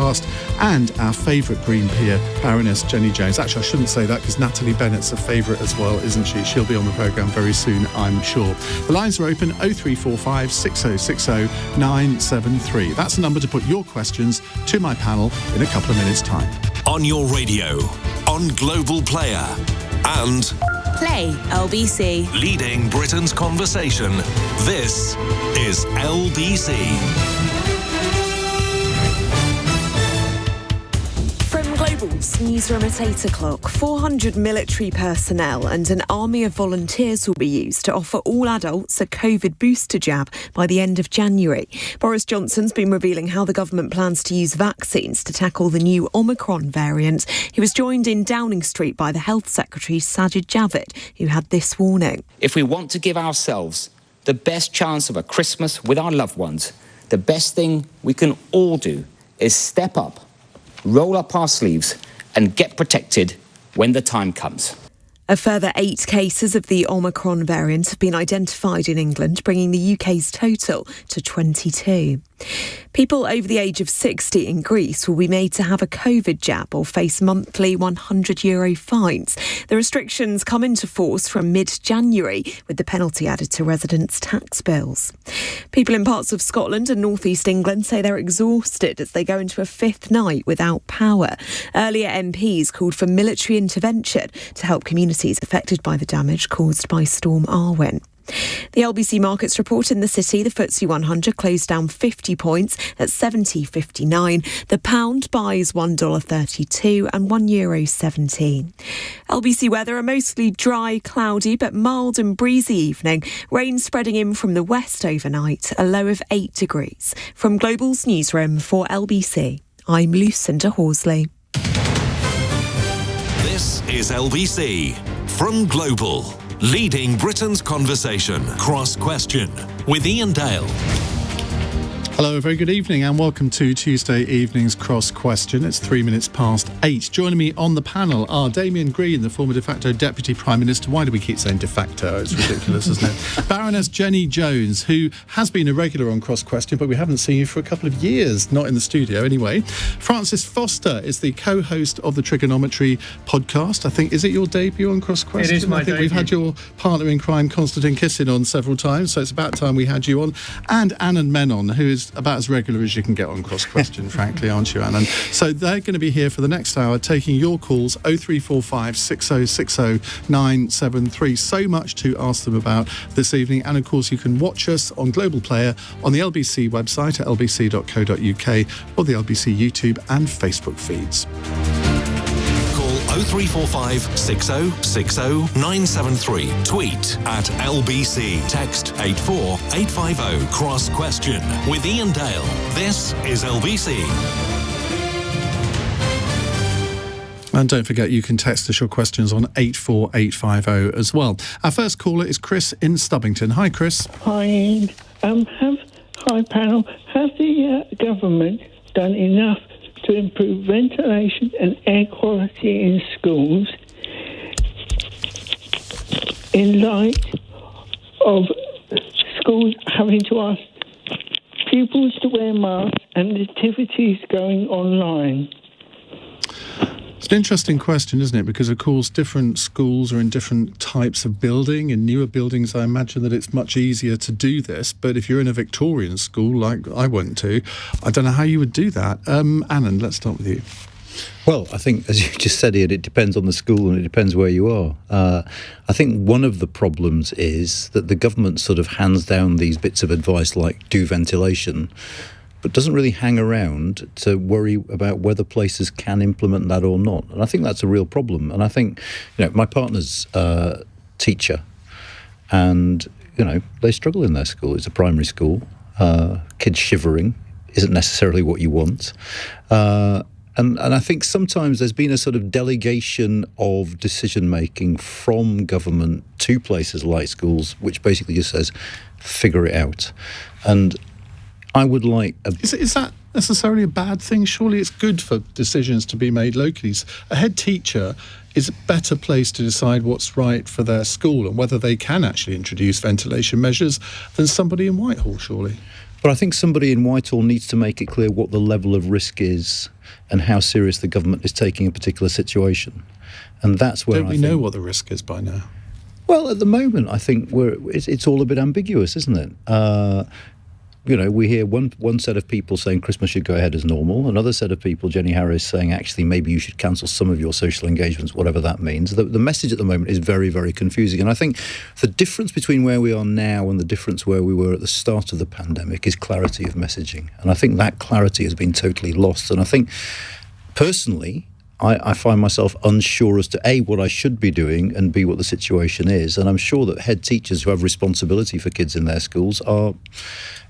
podcast, and our favourite green peer, Baroness Jenny Jones. Actually, I shouldn't say that because Natalie Bennett's a favourite as well, isn't she? She'll be on the programme very soon, I'm sure. The lines are open 0345 6060 973. That's the number to put your questions to my panel in a couple of minutes' time. On your radio, on Global Player, and Play LBC. Leading Britain's conversation. This is LBC. Global's newsroom at 8 o'clock. 400 military personnel and an army of volunteers will be used to offer all adults a COVID booster jab by the end of January. Boris Johnson's been revealing how the government plans to use vaccines to tackle the new Omicron variant. He was joined in Downing Street by the Health Secretary Sajid Javid, who had this warning. If we want to give ourselves the best chance of a Christmas with our loved ones, the best thing we can all do is step up, roll up our sleeves and get protected when the time comes. A further 8 cases of the Omicron variant have been identified in England, bringing the UK's total to 22. People over the age of 60 in Greece will be made to have a COVID jab or face monthly €100 fines. The restrictions come into force from mid-January, with the penalty added to residents' tax bills. People in parts of Scotland and North East England say they're exhausted as they go into a 5th night without power. Earlier MPs called for military intervention to help communities affected by the damage caused by Storm Arwen. The LBC Markets report in the city, the FTSE 100 closed down 50 points at 70.59. The pound buys $1.32 and €1.17. LBC weather, a mostly dry, cloudy but mild and breezy evening. Rain spreading in from the west overnight, a low of 8 degrees. From Global's newsroom for LBC, I'm Lucinda Horsley. This is LBC from Global. Leading Britain's conversation. Cross Question with Iain Dale. Hello, a very good evening and welcome to Tuesday evening's Cross Question. It's 3 minutes past 8. Joining me on the panel are Damian Green, the former de facto Deputy Prime Minister. Why do we keep saying de facto? It's ridiculous, isn't it? Baroness Jenny Jones, who has been a regular on Cross Question, but we haven't seen you for a couple of years, not in the studio anyway. Francis Foster is the co-host of the TRIGGERnometry podcast. I think, is it your debut on Cross Question? It is my debut. We've had your partner in crime, Constantine Kissin, on several times, so it's about time we had you on. And Anand Menon, who is about as regular as you can get on Cross Question, frankly, aren't you, Anand? So they're going to be here for the next hour, taking your calls, 0345 6060 973. So much to ask them about this evening. And, of course, you can watch us on Global Player on the LBC website at lbc.co.uk or the LBC YouTube and Facebook feeds. 0345 6060 973. Tweet at LBC. Text 84850. Cross Question with Iain Dale. This is LBC. And don't forget, you can text us your questions on 84850 as well. Our first caller is Chris in Stubbington. Hi, Chris. Hi, Ian. Hi, panel. Has the government done enough to improve ventilation and air quality in schools in light of schools having to ask pupils to wear masks and activities going online? It's an interesting question, isn't it? Because, of course, different schools are in different types of building. In newer buildings, I imagine that it's much easier to do this. But if you're in a Victorian school, like I went to, I don't know how you would do that. Anand, let's start with you. Well, I think, as you just said, Ian, it depends on the school and it depends where you are. I think one of the problems is that the government sort of hands down these bits of advice like do ventilation, but doesn't really hang around to worry about whether places can implement that or not. And I think that's a real problem. And I think, my partner's teacher, and, they struggle in their school. It's a primary school. Kids shivering isn't necessarily what you want. And I think sometimes there's been a sort of delegation of decision-making from government to places like schools, which basically just says, figure it out. And I would like... Is that necessarily a bad thing? Surely it's good for decisions to be made locally. A head teacher is a better place to decide what's right for their school and whether they can actually introduce ventilation measures than somebody in Whitehall, surely. But I think somebody in Whitehall needs to make it clear what the level of risk is and how serious the government is taking a particular situation. And that's where Don't we know what the risk is by now? Well, at the moment, I think it's all a bit ambiguous, isn't it? We hear one set of people saying Christmas should go ahead as normal, another set of people, Jenny Harris, saying actually maybe you should cancel some of your social engagements, whatever that means. The message at the moment is very, very confusing. And I think the difference between where we are now and the difference where we were at the start of the pandemic is clarity of messaging. And I think that clarity has been totally lost. And I think, personally, I find myself unsure as to A, what I should be doing, and B, what the situation is. And I'm sure that head teachers who have responsibility for kids in their schools are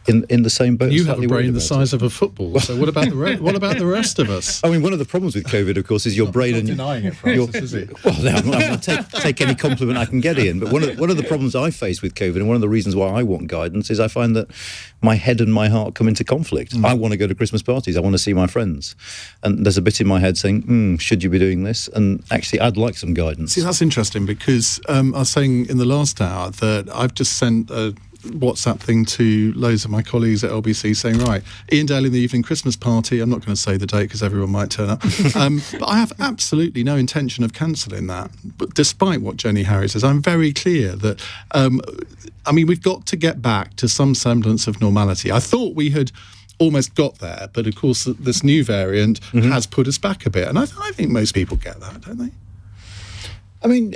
in the same boat. You have a brain the size of a football, so what about the rest of us? I mean, one of the problems with COVID, of course, is your brain and denying it, Francis, is it? Well, no, I'm not going to take any compliment I can get in. But one of the problems I face with COVID, and one of the reasons why I want guidance, is I find that my head and my heart come into conflict. I want to go to Christmas parties. I want to see my friends, and there's a bit in my head saying, should you be doing this? And actually, I'd like some guidance. See, that's interesting because I was saying in the last hour that I've just sent a WhatsApp thing to loads of my colleagues at LBC saying, right, Iain Dale in the evening Christmas party. I'm not going to say the date because everyone might turn up. But I have absolutely no intention of cancelling that. But despite what Jenny Harris says, I'm very clear that, we've got to get back to some semblance of normality. I thought we had almost got there, but of course this new variant has put us back a bit. And I think most people get that, don't they? I mean,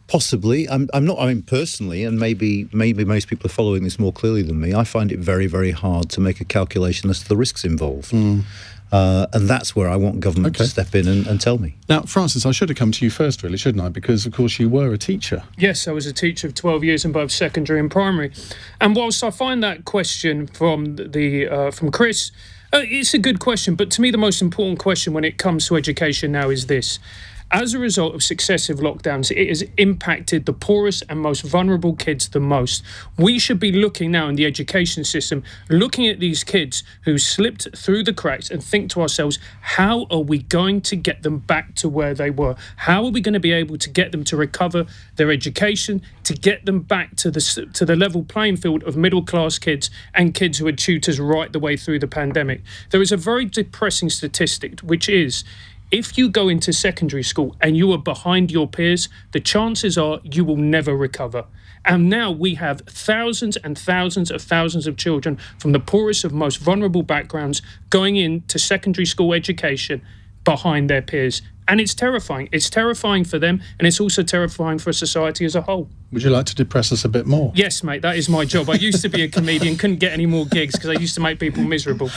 possibly. I'm not. I mean, personally, and maybe most people are following this more clearly than me. I find it very, very hard to make a calculation as to the risks involved, and that's where I want government to step in and tell me. Now, Francis, I should have come to you first, really, shouldn't I? Because, of course, you were a teacher. Yes, I was a teacher of 12 years in both secondary and primary. And whilst I find that question from Chris, it's a good question, but to me the most important question when it comes to education now is this. As a result of successive lockdowns, it has impacted the poorest and most vulnerable kids the most. We should be looking now in the education system, looking at these kids who slipped through the cracks and think to ourselves, how are we going to get them back to where they were? How are we going to be able to get them to recover their education, to get them back to the level playing field of middle-class kids and kids who had tutors right the way through the pandemic? There is a very depressing statistic, which is, if you go into secondary school and you are behind your peers, the chances are you will never recover. And now we have thousands and thousands of children from the poorest of most vulnerable backgrounds going into secondary school education behind their peers. And it's terrifying. It's terrifying for them, and it's also terrifying for society as a whole. Would you like to depress us a bit more? Yes, mate, that is my job. I used to be a comedian, couldn't get any more gigs because I used to make people miserable.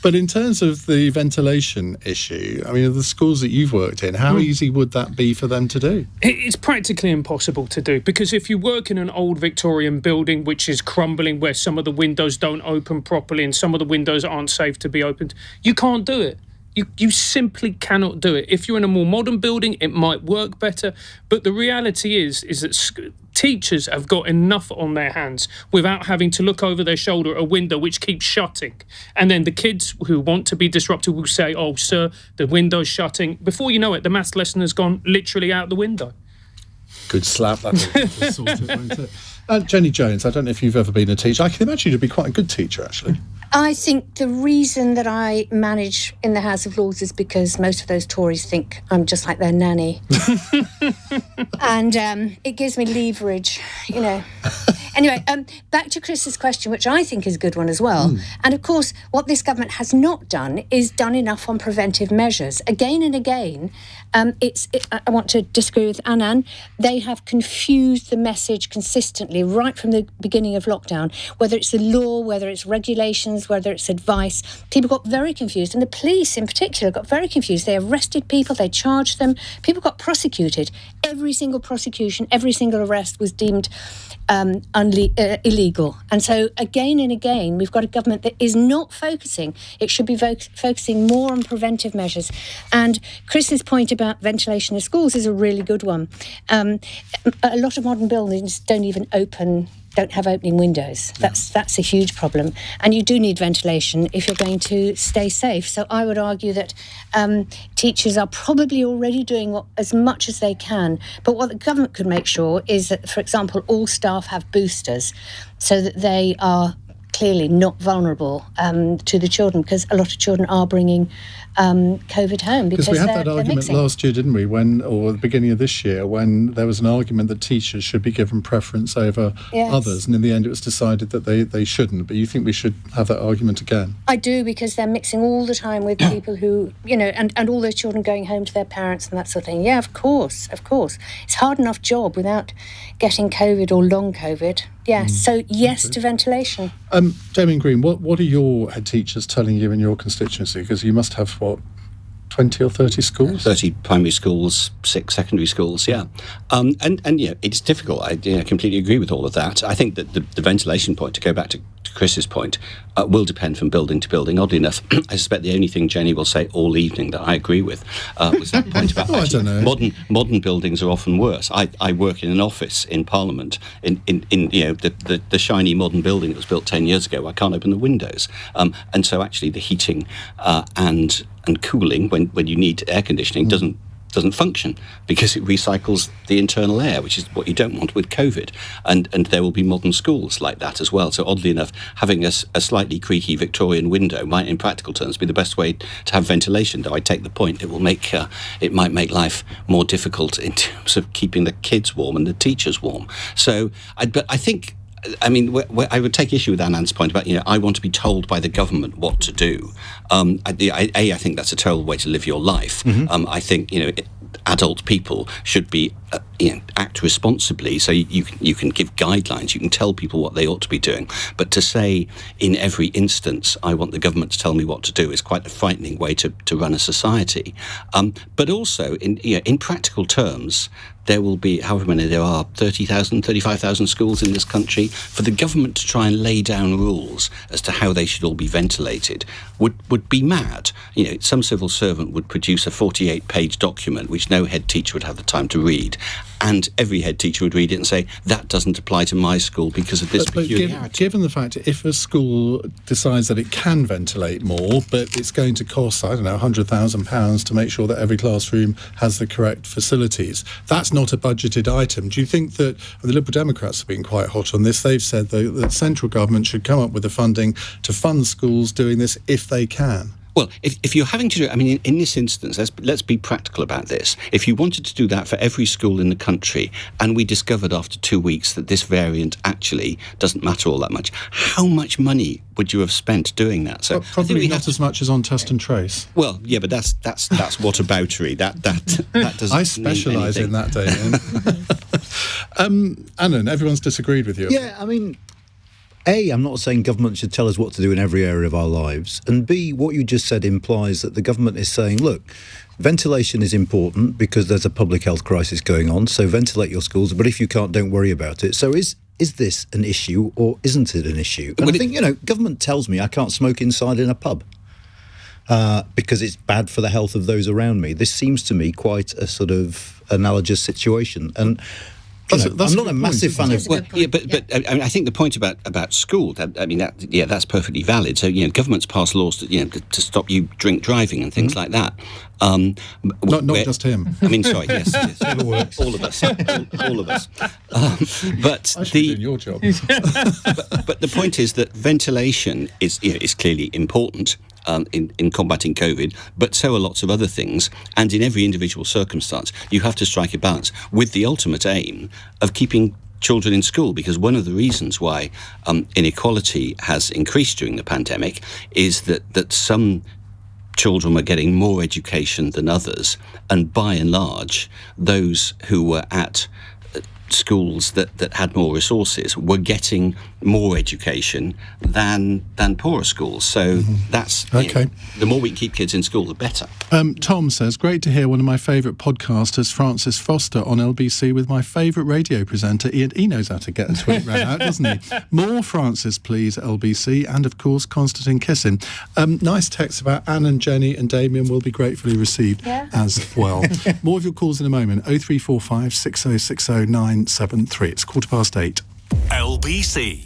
But in terms of the ventilation issue, I mean, the schools that you've worked in, how easy would that be for them to do? It's practically impossible to do, because if you work in an old Victorian building which is crumbling, where some of the windows don't open properly and some of the windows aren't safe to be opened, you can't do it. You simply cannot do it. If you're in a more modern building, it might work better. But the reality is that teachers have got enough on their hands without having to look over their shoulder at a window which keeps shutting. And then the kids who want to be disruptive will say, oh, sir, the window's shutting. Before you know it, the maths lesson has gone literally out the window. Good slap. That'll sort it, won't it? Jenny Jones, I don't know if you've ever been a teacher. I can imagine you'd be quite a good teacher, actually. I think the reason that I manage in the House of Lords is because most of those Tories think I'm just like their nanny. And it gives me leverage, you know. Anyway, back to Chris's question, which I think is a good one as well. And of course, what this government has not done is done enough on preventive measures. Again and again, I want to disagree with Anand. They have confused the message consistently right from the beginning of lockdown, whether it's the law, whether it's regulations, whether it's advice. People got very confused, and the police in particular got very confused. They arrested people, they charged them, people got prosecuted. Every single prosecution, every single arrest was deemed illegal. And so again and again, we've got a government that is not focusing. It should be focusing more on preventive measures. And Chris's point about ventilation of schools is a really good one. A lot of modern buildings don't have opening windows. That's a huge problem. And you do need ventilation if you're going to stay safe. So I would argue that teachers are probably already doing as much as they can. But what the government could make sure is that, for example, all staff have boosters so that they are clearly not vulnerable to the children, because a lot of children are bringing COVID home because we had they're that argument mixing. last year, didn't we? Or the beginning of this year, when there was an argument that teachers should be given preference over others, and in the end it was decided that they shouldn't. But you think we should have that argument again? I do, because they're mixing all the time with people who, and all those children going home to their parents and that sort of thing. Yeah, of course. It's a hard enough job without getting COVID or long COVID. Yeah, so yes to ventilation. Damian Green, what are your head teachers telling you in your constituency? Because you must have, 20 or 30 schools? 30 primary schools, 6 secondary schools, yeah. And it's difficult. I completely agree with all of that. I think that the ventilation point, to go back to Chris's point, will depend from building to building. Oddly enough, I suspect the only thing Jenny will say all evening that I agree with was that point about I don't know. modern buildings are often worse. I work in an office in Parliament, in the shiny modern building that was built 10 years ago. I can't open the windows. And so actually the heating and cooling, when you need air conditioning, doesn't function, because it recycles the internal air, which is what you don't want with COVID. And there will be modern schools like that as well. So oddly enough, having a slightly creaky Victorian window might, in practical terms, be the best way to have ventilation. Though I take the point, it might make life more difficult in terms of keeping the kids warm and the teachers warm. So, but I think, I would take issue with Anand's point about, I want to be told by the government what to do. I think that's a terrible way to live your life. I think, adult people should be, act responsibly. So you can give guidelines, you can tell people what they ought to be doing. But to say in every instance, I want the government to tell me what to do, is quite a frightening way to run a society. But also, in practical terms, there will be, however many there are, 30,000, 35,000 schools in this country. For the government to try and lay down rules as to how they should all be ventilated would be mad. Some civil servant would produce a 48-page document which no head teacher would have the time to read, and every head teacher would read it and say, that doesn't apply to my school because of this peculiarity. Given the fact, if a school decides that it can ventilate more, but it's going to cost, £100,000 to make sure that every classroom has the correct facilities, that's not a budgeted item. Do you think that the Liberal Democrats have been quite hot on this? They've said that central government should come up with the funding to fund schools doing this if they can. Well, if you're having to do it, in this instance, let's be practical about this. If you wanted to do that for every school in the country, and we discovered after 2 weeks that this variant actually doesn't matter all that much, how much money would you have spent doing that? So probably not as much as on test and trace. Well, yeah, but that's whataboutery. That doesn't. I specialise in that, Damian. Anand, everyone's disagreed with you. Yeah, A, I'm not saying government should tell us what to do in every area of our lives. And B, what you just said implies that the government is saying, look, ventilation is important because there's a public health crisis going on, so ventilate your schools, but if you can't, don't worry about it. So is this an issue or isn't it an issue? And I think, government tells me I can't smoke inside in a pub because it's bad for the health of those around me. This seems to me quite a sort of analogous situation. And I'm not a massive fan of. Well, yeah, but I think the point about school, that's perfectly valid. So governments pass laws to stop you drink driving and things like that. Not just him. Sorry, yes, all of us, all of us. But I should be doing your job. but the point is that ventilation is clearly important. In combating COVID, but so are lots of other things. And in every individual circumstance, you have to strike a balance with the ultimate aim of keeping children in school, because one of the reasons why inequality has increased during the pandemic is that some children were getting more education than others, and by and large, those who were at schools that had more resources were getting more education than poorer schools. So that's okay. The more we can keep kids in school, the better. Tom says, great to hear one of my favourite podcasters, Francis Foster, on LBC with my favourite radio presenter, Ian. He knows how to get a tweet read out, doesn't he? More Francis, please, LBC, and of course, Constantine Kissin. Nice text about Anne and Jenny and Damian will be gratefully received as well. More of your calls in a moment. 0345 6060 973. It's 8:15. LBC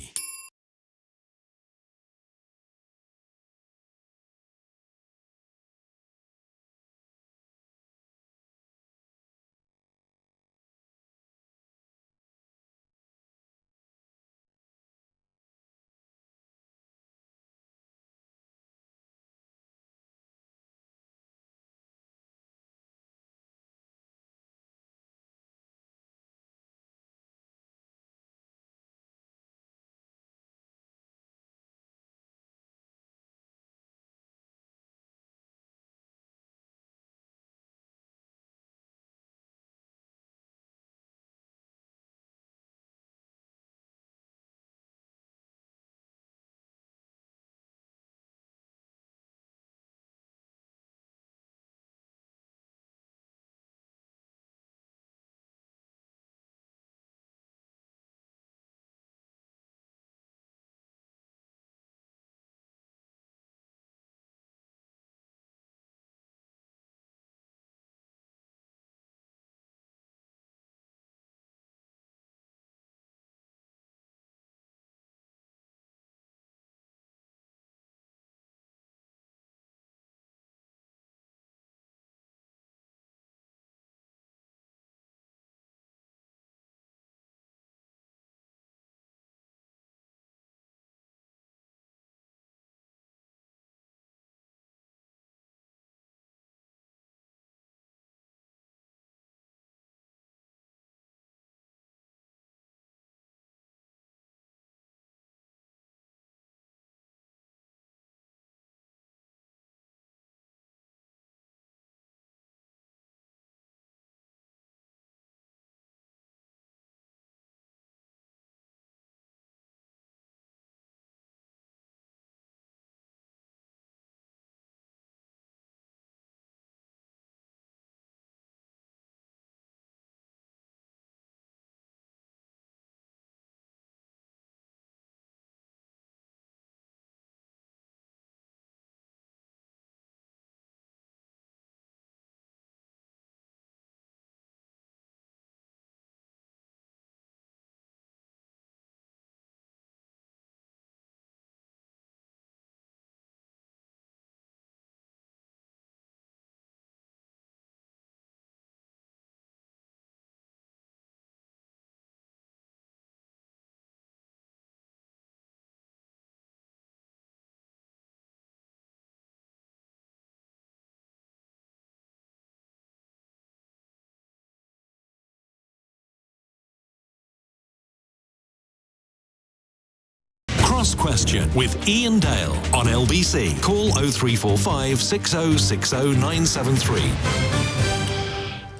Cross Question with Iain Dale on LBC. Call 0345 6060 973.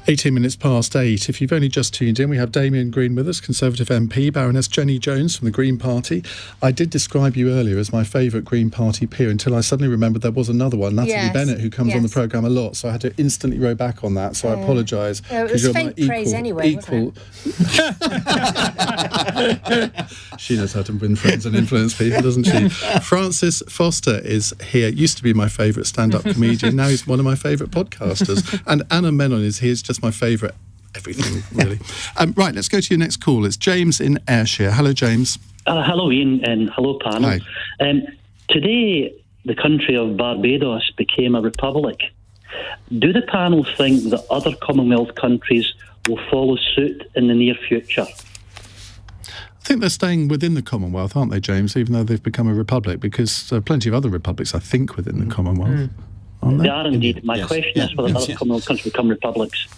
18 minutes past 8. If you've only just tuned in, we have Damian Green with us, Conservative MP, Baroness Jenny Jones from the Green Party. I did describe you earlier as my favourite Green Party peer until I suddenly remembered there was another one, Natalie Bennett, who comes on the programme a lot, so I had to instantly row back on that, so I apologise. It was faint praise anyway, wasn't it? She knows how to win friends and influence people, doesn't she? Francis Foster is here. Used to be my favourite stand-up comedian. Now he's one of my favourite podcasters. And Anand Menon is here. He's just my favourite everything, really. Right, let's go to your next call. It's James in Ayrshire. Hello, James. Hello, Ian, and hello, panel. Hi. Today, the country of Barbados became a republic. Do the panel think that other Commonwealth countries will follow suit in the near future? I think they're staying within the Commonwealth, aren't they, James, even though they've become a republic, because there are plenty of other republics, I think, within the Commonwealth. Aren't they? They are indeed. My question is whether other Commonwealth countries become republics.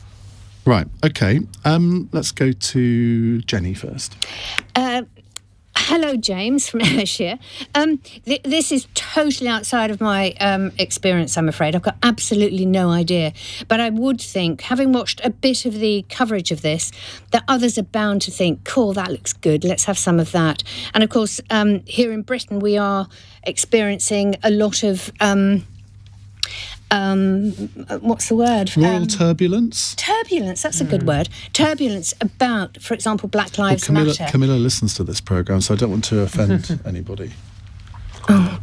Right, OK. Let's go to Jenny first. Hello, James from Ayrshire. This is totally outside of my experience, I'm afraid. I've got absolutely no idea. But I would think, having watched a bit of the coverage of this, that others are bound to think, cool, that looks good, let's have some of that. And of course, here in Britain, we are experiencing a lot of... what's the word? Royal turbulence? Turbulence, that's a good word. Turbulence about, for example, Black Lives Matter. Camilla listens to this programme, so I don't want to offend anybody. Oh,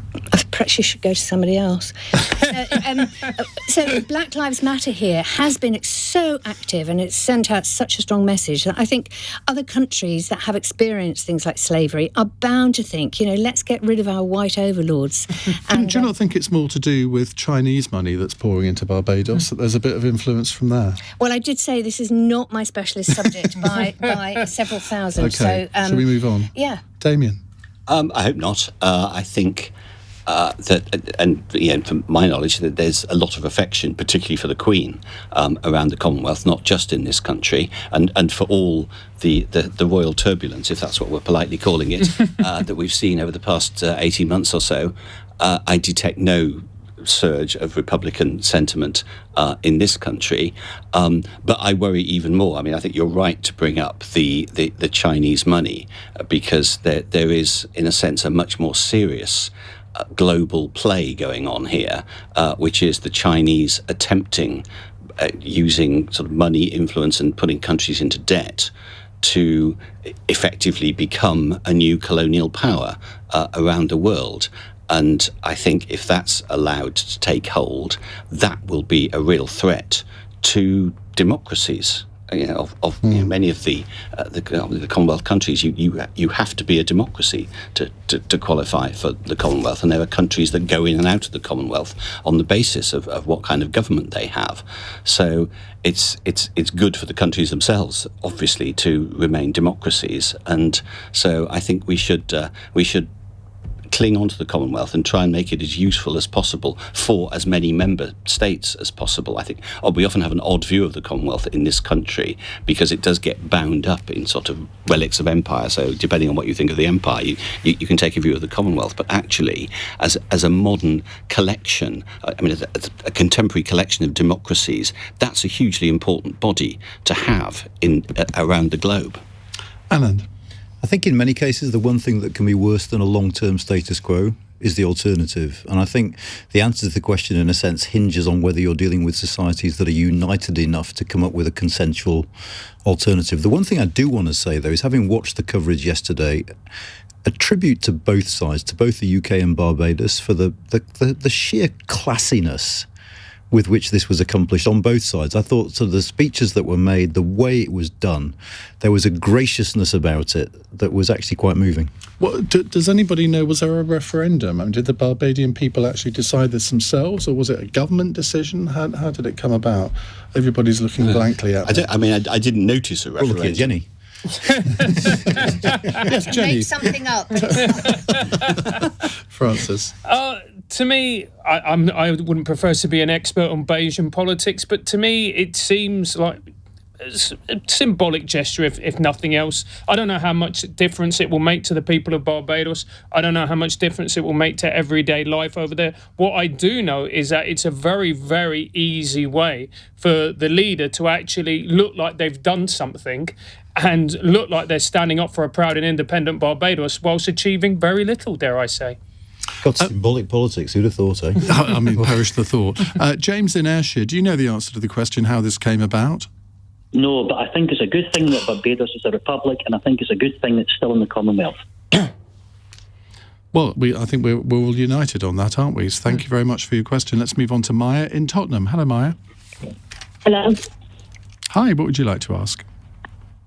perhaps you should go to somebody else. So Black Lives Matter here has been so active and it's sent out such a strong message that I think other countries that have experienced things like slavery are bound to think, let's get rid of our white overlords. And, do you not think it's more to do with Chinese money that's pouring into Barbados, that there's a bit of influence from there? Well, I did say this is not my specialist subject by several thousand. OK, so, shall we move on? Yeah. Damian? I hope not. I think that, and from my knowledge, that there's a lot of affection, particularly for the Queen, around the Commonwealth, not just in this country, and for all the royal turbulence, if that's what we're politely calling it, that we've seen over the past 18 months or so. I detect no surge of Republican sentiment in this country, but I worry even more. I mean, I think you're right to bring up the Chinese money, because there is, in a sense, a much more serious global play going on here, which is the Chinese attempting, using sort of money, influence, and putting countries into debt to effectively become a new colonial power around the world. And I think if that's allowed to take hold, that will be a real threat to democracies. Many of the Commonwealth countries, you have to be a democracy to qualify for the Commonwealth, and there are countries that go in and out of the Commonwealth on the basis of what kind of government they have. So it's good for the countries themselves, obviously, to remain democracies, and so I think we should cling on to the Commonwealth and try and make it as useful as possible for as many member states as possible. I think we often have an odd view of the Commonwealth in this country because it does get bound up in sort of relics of empire. So depending on what you think of the empire, you can take a view of the Commonwealth. But actually, as a modern collection, as a contemporary collection of democracies, that's a hugely important body to have around the globe. Anand? I think in many cases the one thing that can be worse than a long-term status quo is the alternative. And I think the answer to the question, in a sense, hinges on whether you're dealing with societies that are united enough to come up with a consensual alternative. The one thing I do want to say, though, is having watched the coverage yesterday, a tribute to both sides, to both the UK and Barbados, for the sheer classiness with which this was accomplished on both sides. I thought sort of the speeches that were made, the way it was done, there was a graciousness about it that was actually quite moving. Well, does anybody know, was there a referendum? I mean, did the Barbadian people actually decide this themselves, or was it a government decision? How did it come about? Everybody's looking blankly at me. I didn't notice a referendum. Look at Jenny. Yes, Jenny. Make something up. Francis. To me, I wouldn't prefer to be an expert on Bayesian politics, but to me it seems like a symbolic gesture, if nothing else. I don't know how much difference it will make to the people of Barbados. I don't know how much difference it will make to everyday life over there. What I do know is that it's a very, very easy way for the leader to actually look like they've done something and look like they're standing up for a proud and independent Barbados whilst achieving very little, dare I say. God, symbolic politics, who'd have thought, eh? I mean, perish the thought. James in Ayrshire, do you know the answer to the question how this came about? No, but I think it's a good thing that Barbados is a republic, and I think it's a good thing it's still in the Commonwealth. Well, I think we're all united on that, aren't we? So thank you very much for your question. Let's move on to Maya in Tottenham. Hello, Maya. Hello. Hi, what would you like to ask?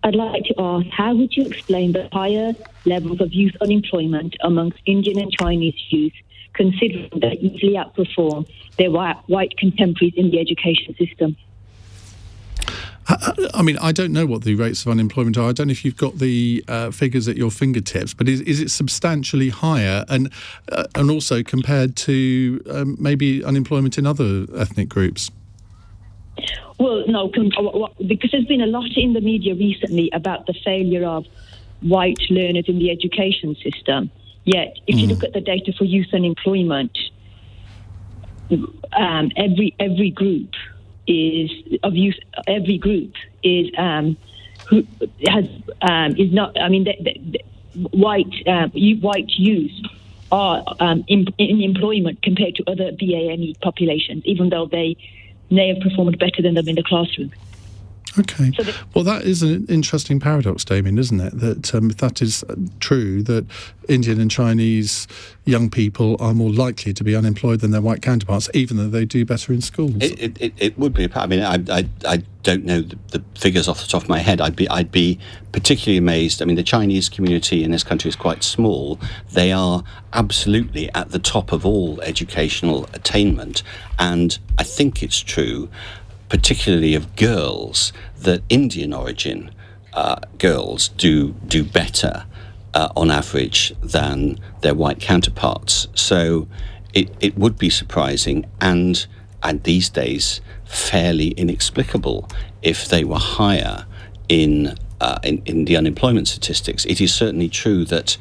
I'd like to ask, how would you explain the higher levels of youth unemployment amongst Indian and Chinese youth, considering they easily outperform their white contemporaries in the education system? I mean, I don't know what the rates of unemployment are. I don't know if you've got the figures at your fingertips, but is it substantially higher, and also compared to maybe unemployment in other ethnic groups? Well, no, because there's been a lot in the media recently about the failure of white learners in the education system. Yet, if you look at the data for youth unemployment, every group is not. I mean, white youth are in employment compared to other BAME populations, even though they may have performed better than them in the classroom. Okay. Well, that is an interesting paradox, Damian, isn't it? That if that is true, that Indian and Chinese young people are more likely to be unemployed than their white counterparts, even though they do better in schools. It would be. I mean, I don't know the figures off the top of my head. I'd be particularly amazed. I mean, the Chinese community in this country is quite small. They are absolutely at the top of all educational attainment, and I think it's true, particularly of girls, that Indian origin girls do better on average than their white counterparts. So it would be surprising and these days fairly inexplicable if they were higher in the unemployment statistics. It is certainly true that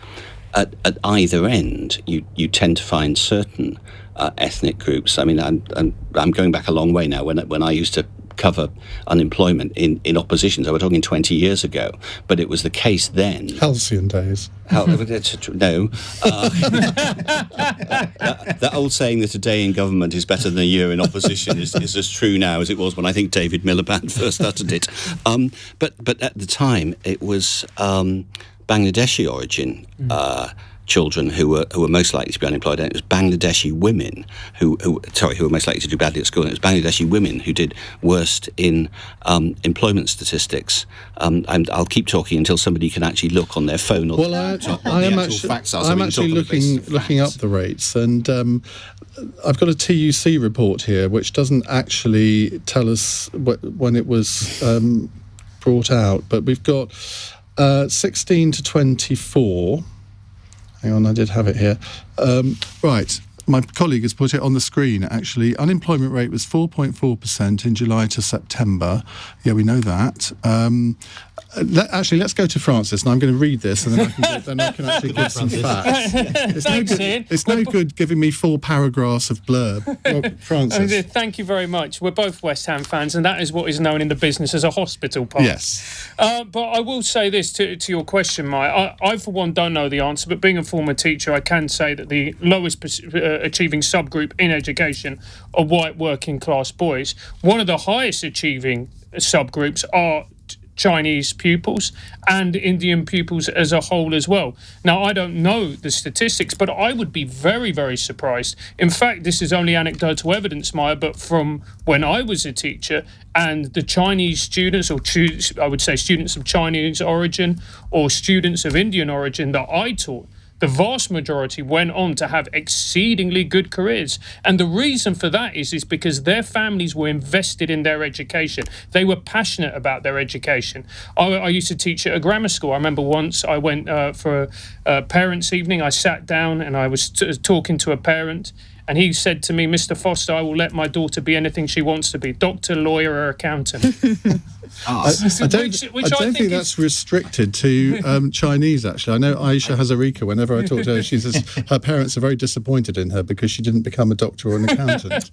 at either end you tend to find certain ethnic groups. I mean, I'm going back a long way now. When I used to cover unemployment in opposition, so we're talking 20 years ago, but it was the case then. Halcyon days. No. That old saying that a day in government is better than a year in opposition is as true now as it was when I think David Miliband first uttered it. But at the time, it was Bangladeshi origin children who were most likely to be unemployed, and it was Bangladeshi women who were most likely to do badly at school, and it was Bangladeshi women who did worst in employment statistics. And I'll keep talking until somebody can actually look on their phone or I'm actually looking up the rates, and I've got a TUC report here which doesn't actually tell us when it was brought out, but we've got 16 to 24. Hang on, I did have it here. Right, my colleague has put it on the screen, actually. Unemployment rate was 4.4% in July to September. Yeah, we know that. Let's go to Francis, and I'm going to read this, and then I can actually give some facts. It's no good giving me 4 paragraphs of blurb. Well, Francis. Thank you very much. We're both West Ham fans, and that is what is known in the business as a hospital pass. Yes. But I will say this to your question, Mike. I, for one, don't know the answer, but being a former teacher, I can say that the lowest achieving subgroup in education are white working class boys. One of the highest achieving subgroups are Chinese pupils and Indian pupils as a whole as well. Now, I don't know the statistics, but I would be very, very surprised. In fact, this is only anecdotal evidence, Maya, but from when I was a teacher and the Chinese students, or I would say students of Chinese origin or students of Indian origin that I taught, the vast majority went on to have exceedingly good careers. And the reason for that is because their families were invested in their education. They were passionate about their education. I used to teach at a grammar school. I remember once I went for a parents' evening. I sat down and I was talking to a parent, And he said to me, Mr. Foster, I will let my daughter be anything she wants to be, doctor, lawyer, or accountant. I don't think that's restricted to Chinese, actually. I know Aisha Hazarika, whenever I talk to her, she says her parents are very disappointed in her because she didn't become a doctor or an accountant.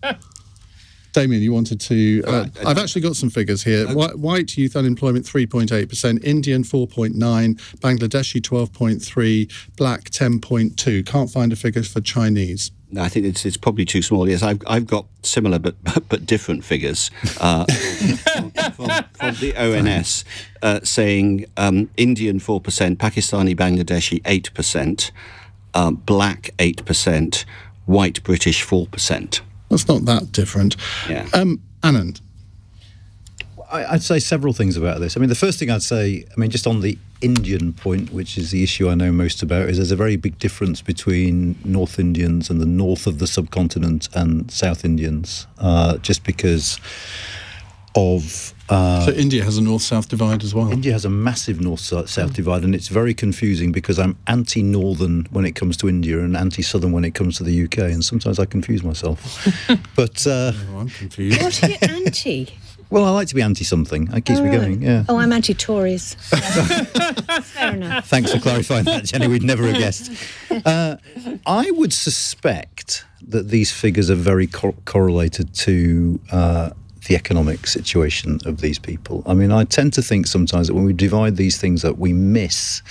Damien, you wanted to... I've actually got some figures here. White youth unemployment, 3.8%. Indian, 4.9%. Bangladeshi, 12.3%. Black, 10.2%. Can't find a figure for Chinese. No, I think it's probably too small. Yes, I've got similar but different figures from the ONS saying Indian 4%, Pakistani Bangladeshi 8%, black 8%, white British 4%. That's not that different. Yeah. Anand. I'd say several things about this. I mean, the first thing I'd say, just on the Indian point, which is the issue I know most about, is there's a very big difference between North Indians and the north of the subcontinent and South Indians, just because of... so India has a north-south divide as well? India has a massive north-south divide, and it's very confusing because I'm anti-northern when it comes to India and anti-southern when it comes to the UK, and sometimes I confuse myself. But I'm confused. What are you anti? Well, I like to be anti-something. It keeps me going, yeah. Oh, I'm anti-Tories. Fair enough. Thanks for clarifying that, Jenny. We'd never have guessed. I would suspect that these figures are very correlated to the economic situation of these people. I mean, I tend to think sometimes that when we divide these things up, we miss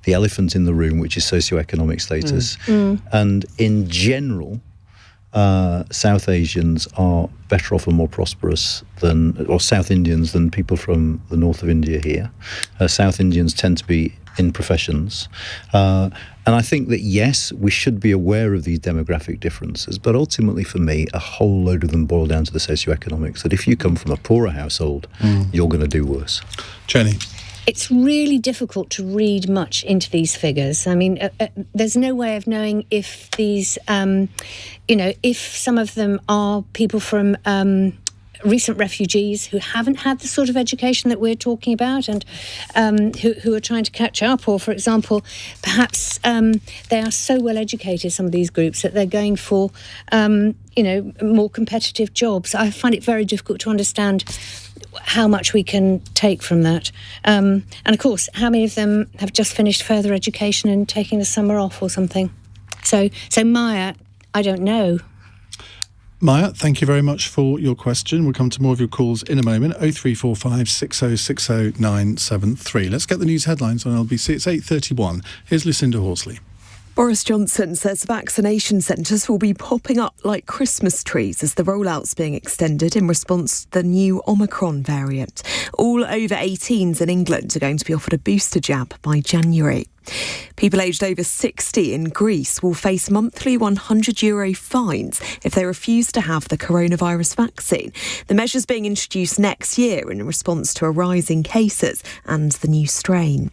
the elephant in the room, which is socioeconomic status. And in general, South Asians are better off and more prosperous or South Indians than people from the north of India here. South Indians tend to be in professions. And I think that, yes, we should be aware of these demographic differences, but ultimately for me, a whole load of them boil down to the socioeconomics, that if you come from a poorer household, you're going to do worse. Jenny? It's really difficult to read much into these figures. I mean, there's no way of knowing if these, if some of them are people from recent refugees who haven't had the sort of education that we're talking about and who are trying to catch up, or, for example, perhaps they are so well educated, some of these groups, that they're going for, more competitive jobs. I find it very difficult to understand how much we can take from that. And of course, how many of them have just finished further education and taking the summer off or something? So Maya, I don't know. Maya, thank you very much for your question. We'll come to more of your calls in a moment. 0345 6060 973. Let's get the news headlines on LBC. It's 8:31. Here's Lucinda Horsley. Boris Johnson says vaccination centres will be popping up like Christmas trees as the rollout's being extended in response to the new Omicron variant. All over 18s in England are going to be offered a booster jab by January. People aged over 60 in Greece will face monthly €100 fines if they refuse to have the coronavirus vaccine. The measure's being introduced next year in response to a rise in cases and the new strain.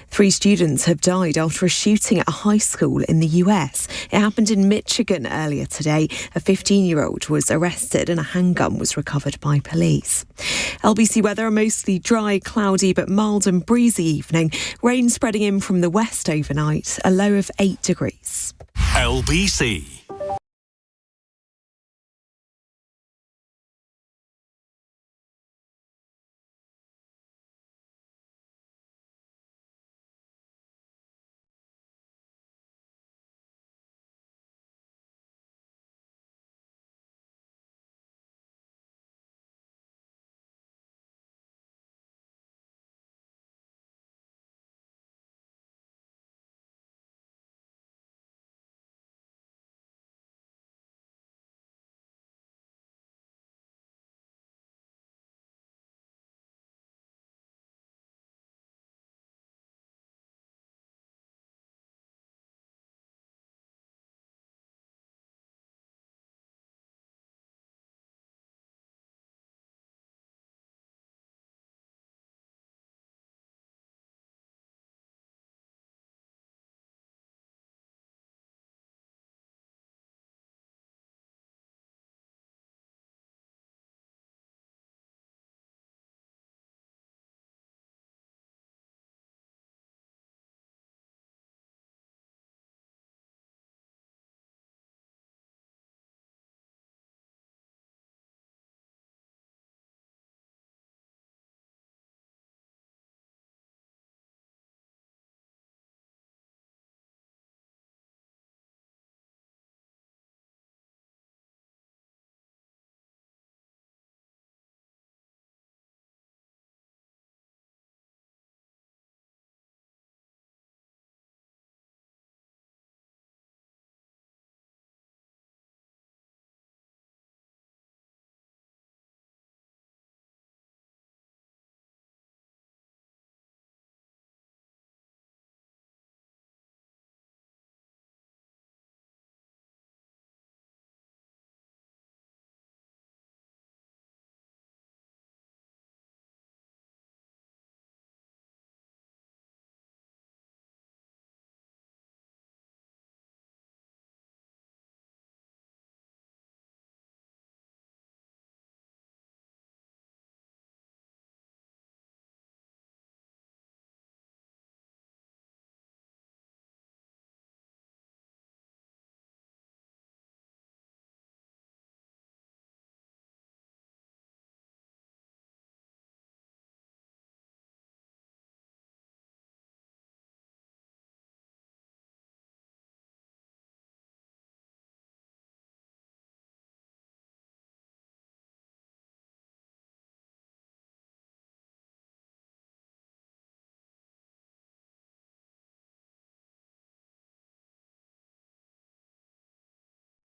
3 students have died after a shooting at a high school in the US. It happened in Michigan earlier today. A 15-year-old was arrested and a handgun was recovered by police. LBC weather, a mostly dry, cloudy but mild and breezy evening. Rain spreading in from the west overnight, a low of 8 degrees. LBC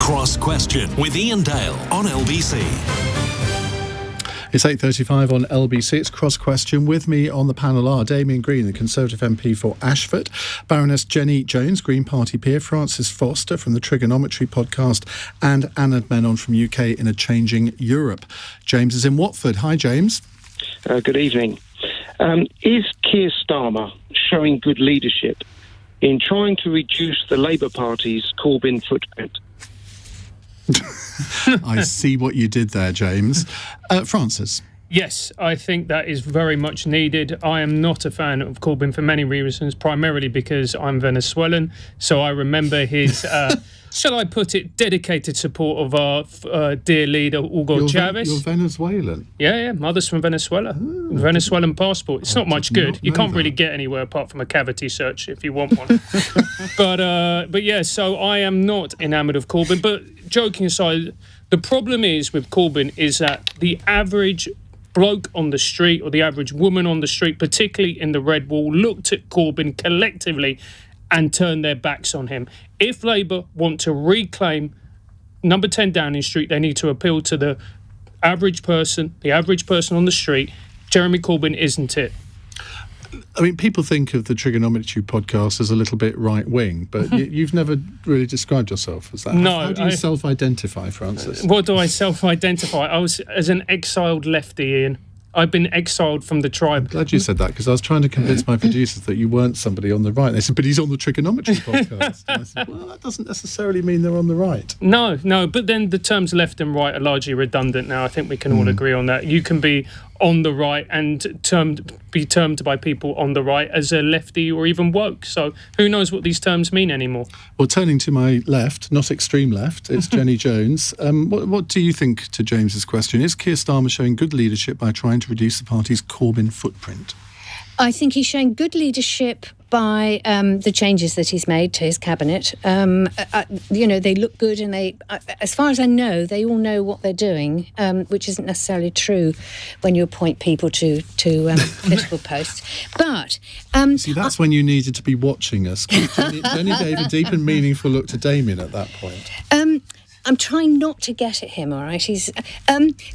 Cross Question with Iain Dale on LBC. It's 8:35 on LBC. It's Cross Question. With me on the panel are Damian Green, the Conservative MP for Ashford, Baroness Jenny Jones, Green Party peer, Francis Foster from the TRIGGERnometry podcast, and Anand Menon from UK in a Changing Europe. James is in Watford. Hi, James. Good evening. Is Keir Starmer showing good leadership in trying to reduce the Labour Party's Corbyn footprint? I see what you did there, James. Francis? Yes, I think that is very much needed. I am not a fan of Corbyn for many reasons, primarily because I'm Venezuelan. So I remember his, shall I put it, dedicated support of our dear leader, Hugo Chavez. You're Venezuelan? Yeah, mother's from Venezuela. Venezuelan passport. It's not much good. You can't really get anywhere apart from a cavity search if you want one. But yeah, so I am not enamoured of Corbyn. But joking aside, the problem is with Corbyn is that the average bloke on the street or the average woman on the street, particularly in the Red Wall, looked at Corbyn collectively and turned their backs on him. If Labour want to reclaim number 10 Downing Street, they need to appeal to the average person on the street. Jeremy Corbyn isn't it. I mean, people think of the TRIGGERnometry podcast as a little bit right-wing, but you've never really described yourself as that. No. How do you self-identify, Francis? What do I self-identify? I was as an exiled lefty, Ian. I've been exiled from the tribe. I'm glad you said that, because I was trying to convince my producers that you weren't somebody on the right. They said, but he's on the TRIGGERnometry podcast. And I said, well, that doesn't necessarily mean they're on the right. No, but then the terms left and right are largely redundant now. I think we can all agree on that. You can be on the right and be termed by people on the right as a lefty or even woke. So who knows what these terms mean anymore? Well, turning to my left, not extreme left, it's Jenny Jones. What do you think to James's question? Is Keir Starmer showing good leadership by trying to reduce the party's Corbyn footprint? I think he's showing good leadership by the changes that he's made to his cabinet. They look good, and they, as far as I know, they all know what they're doing, which isn't necessarily true when you appoint people to political posts. But see, that's when you needed to be watching us. Jenny gave a deep and meaningful look to Damian at that point. I'm trying not to get at him, all right?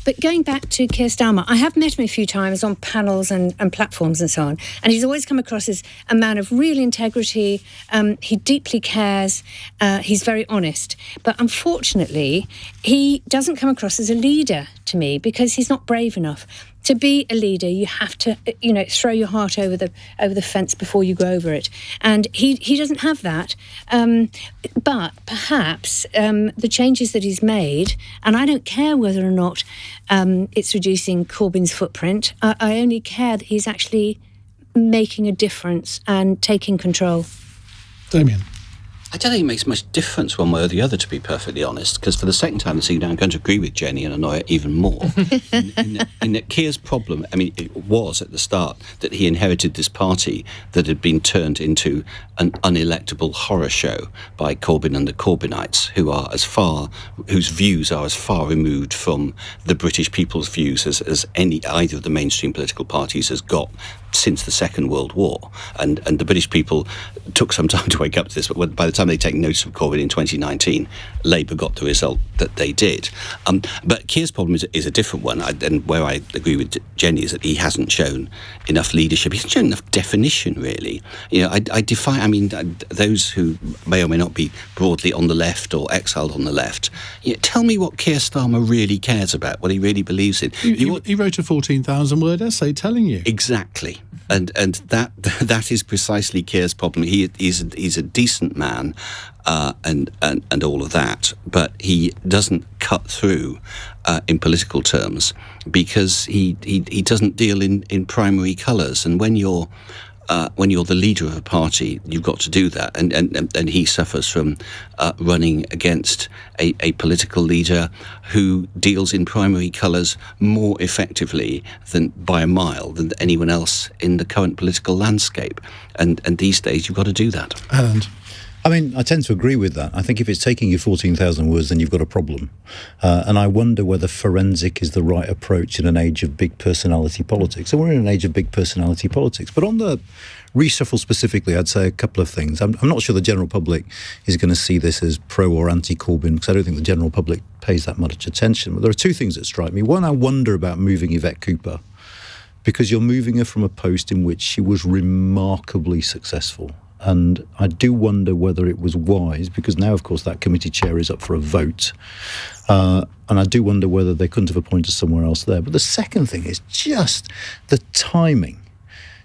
But going back to Keir Starmer, I have met him a few times on panels and platforms and so on, and he's always come across as a man of real integrity. He deeply cares. He's very honest. But unfortunately, he doesn't come across as a leader to me because he's not brave enough. To be a leader, you have to, throw your heart over the fence before you go over it. And he doesn't have that. But perhaps the changes that he's made, and I don't care whether or not it's reducing Corbyn's footprint. I only care that he's actually making a difference and taking control. Damian. I don't think it makes much difference one way or the other, to be perfectly honest, because for the second time this evening I'm going to agree with Jenny and annoy her even more. in that Keir's problem, it was at the start that he inherited this party that had been turned into an unelectable horror show by Corbyn and the Corbynites, whose views are as far removed from the British people's views as either of the mainstream political parties has got since the Second World War. And the British people took some time to wake up to this, but by the time they take notice of Corbyn in 2019, Labour got the result that they did. But Keir's problem is a different one, and where I agree with Jenny is that he hasn't shown enough leadership. He hasn't shown enough definition, really. I defy, those who may or may not be broadly on the left or exiled on the left, tell me what Keir Starmer really cares about, what he really believes in. He wrote a 14,000-word essay telling you. Exactly. And that is precisely Keir's problem. He's a decent man, and all of that, but he doesn't cut through in political terms because he doesn't deal in primary colours. And when you're the leader of a party, you've got to do that. And he suffers from running against a political leader who deals in primary colours more effectively than by a mile than anyone else in the current political landscape. And these days, you've got to do that. And I mean, I tend to agree with that. I think if it's taking you 14,000 words, then you've got a problem. And I wonder whether forensic is the right approach in an age of big personality politics. And we're in an age of big personality politics. But on the reshuffle specifically, I'd say a couple of things. I'm not sure the general public is going to see this as pro or anti-Corbyn, because I don't think the general public pays that much attention. But there are two things that strike me. One, I wonder about moving Yvette Cooper, because you're moving her from a post in which she was remarkably successful. And I do wonder whether it was wise, because now, of course, that committee chair is up for a vote. And I do wonder whether they couldn't have appointed somewhere else there. But the second thing is just the timing.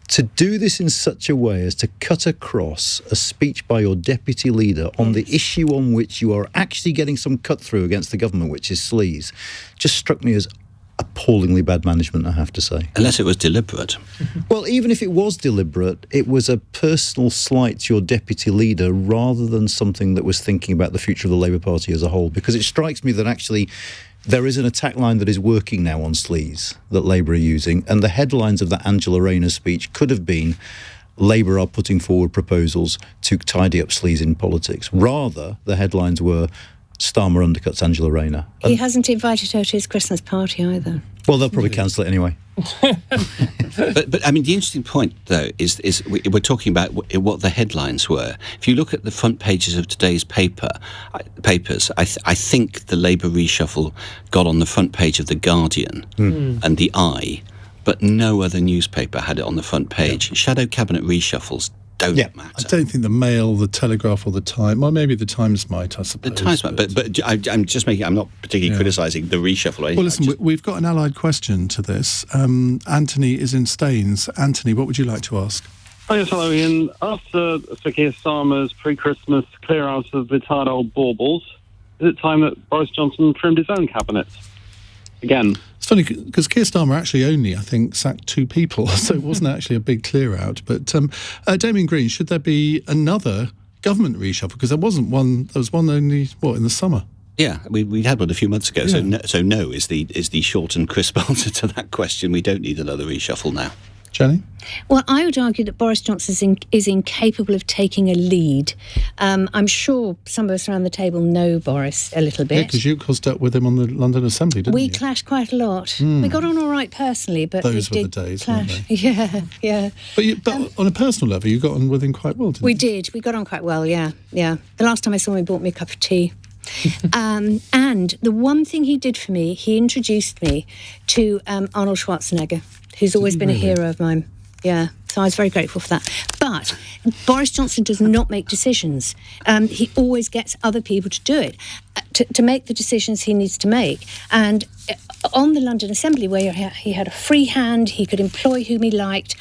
To do this in such a way as to cut across a speech by your deputy leader on the issue on which you are actually getting some cut through against the government, which is sleaze, just struck me as appallingly bad management, I have to say. Unless it was deliberate. Well, even if it was deliberate, it was a personal slight to your deputy leader rather than something that was thinking about the future of the Labour Party as a whole, because it strikes me that actually there is an attack line that is working now on sleaze that Labour are using, and the headlines of that Angela Rayner speech could have been Labour are putting forward proposals to tidy up sleaze in politics. Rather, the headlines were Starmer undercuts Angela Rayner. He hasn't invited her to his Christmas party either. Well, they'll probably cancel it anyway. But I mean, the interesting point, though, is we're talking about what the headlines were. If you look at the front pages of today's papers, I think the Labour reshuffle got on the front page of The Guardian and The Eye, but no other newspaper had it on the front page. Shadow cabinet reshuffles don't matter. I don't think the Mail, the Telegraph, or the Times. Well, maybe the Times might, I suppose. The Times might, but I'm just making. I'm not particularly criticising the reshuffle. Well, listen, we've got an allied question to this. Anthony is in Staines. Anthony, what would you like to ask? Oh, yes, hello, Ian. After Sir Keir Starmer's pre-Christmas clear-out of the tired old baubles, is it time that Boris Johnson trimmed his own cabinet? Again. It's funny, because Keir Starmer actually only, I think, sacked 2 people, so it wasn't actually a big clear-out. But Damian Green, should there be another government reshuffle? Because there wasn't one, there was one only, in the summer? Yeah, we had one a few months ago, so no is the short and crisp answer to that question. We don't need another reshuffle now. Jenny? Well, I would argue that Boris Johnson is incapable of taking a lead. I'm sure some of us around the table know Boris a little bit. Yeah, because you caused up with him on the London Assembly, didn't you? We clashed quite a lot. We got on all right personally, but those we were did the days, clash. weren't they? Yeah. But on a personal level, you got on with him quite well, didn't you? We did. We got on quite well, yeah. The last time I saw him, he bought me a cup of tea. And the one thing he did for me, he introduced me to Arnold Schwarzenegger, who's always been a hero of mine. Yeah, so I was very grateful for that. But Boris Johnson does not make decisions. He always gets other people to do it, to make the decisions he needs to make. And on the London Assembly, where he had a free hand, he could employ whom he liked,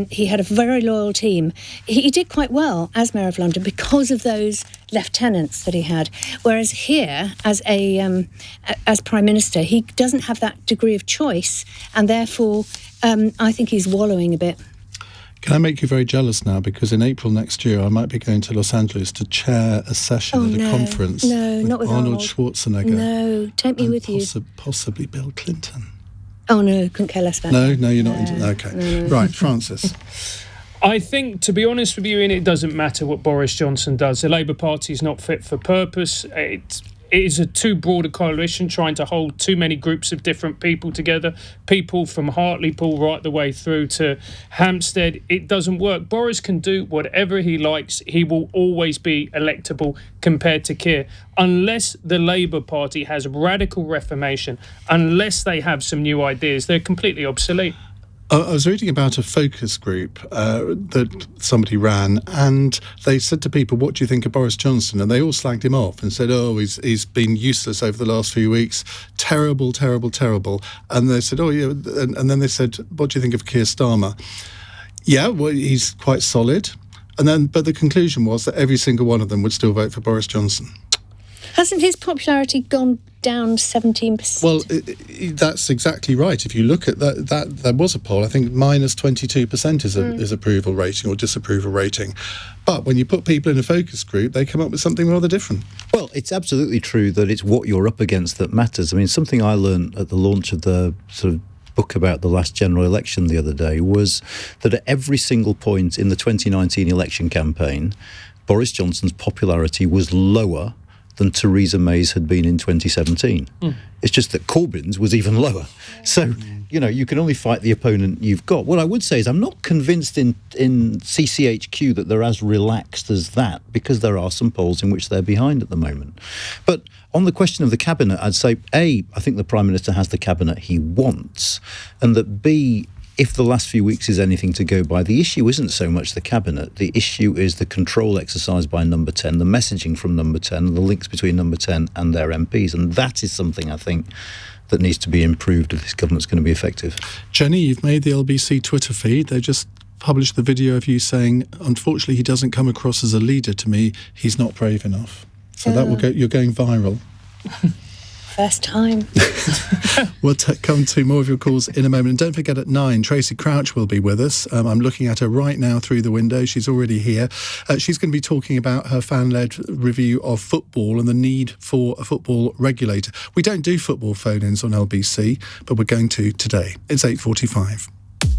he had a very loyal team. He did quite well as Mayor of London because of those lieutenants that he had. Whereas here, as Prime Minister, he doesn't have that degree of choice, and therefore I think he's wallowing a bit. Can I make you very jealous now? Because in April next year, I might be going to Los Angeles to chair a session at a conference with Arnold Schwarzenegger. No, take me with you. Possibly Bill Clinton. Oh, no, couldn't care less about that. No, you're not into that. Okay. Right, Francis. I think, to be honest with you, Ian, it doesn't matter what Boris Johnson does. The Labour Party is not fit for purpose. It is a too broad a coalition, trying to hold too many groups of different people together, people from Hartlepool right the way through to Hampstead. It doesn't work. Boris can do whatever he likes. He will always be electable compared to Keir. Unless the Labour Party has radical reformation, unless they have some new ideas, they're completely obsolete. I was reading about a focus group that somebody ran, and they said to people, what do you think of Boris Johnson? And they all slagged him off and said, he's been useless over the last few weeks. Terrible, terrible, terrible. And they said, and then they said, what do you think of Keir Starmer? Yeah, well, he's quite solid. But the conclusion was that every single one of them would still vote for Boris Johnson. Hasn't his popularity gone down 17%? Well, that's exactly right. If you look at that there was a poll, I think minus 22% is approval rating or disapproval rating. But when you put people in a focus group, they come up with something rather different. Well, it's absolutely true that it's what you're up against that matters. I mean, something I learned at the launch of the sort of book about the last general election the other day was that at every single point in the 2019 election campaign, Boris Johnson's popularity was lower than Theresa May's had been in 2017. It's just that Corbyn's was even lower. So, you can only fight the opponent you've got. What I would say is I'm not convinced in CCHQ that they're as relaxed as that, because there are some polls in which they're behind at the moment. But on the question of the cabinet, I'd say, A, I think the Prime Minister has the cabinet he wants, and that B, if the last few weeks is anything to go by, the issue isn't so much the cabinet. The issue is the control exercised by Number 10, the messaging from Number 10, and the links between Number 10 and their MPs. And that is something, I think, that needs to be improved if this government's going to be effective. Jenny, you've made the LBC Twitter feed. They just published the video of you saying, unfortunately, he doesn't come across as a leader to me. He's not brave enough. So that will go. You're going viral. First time. We'll come to more of your calls in a moment. And don't forget, at 9, Tracy Crouch will be with us. I'm looking at her right now through the window. She's already here. She's going to be talking about her fan-led review of football and the need for a football regulator. We don't do football phone-ins on LBC, but we're going to today. It's 8:45.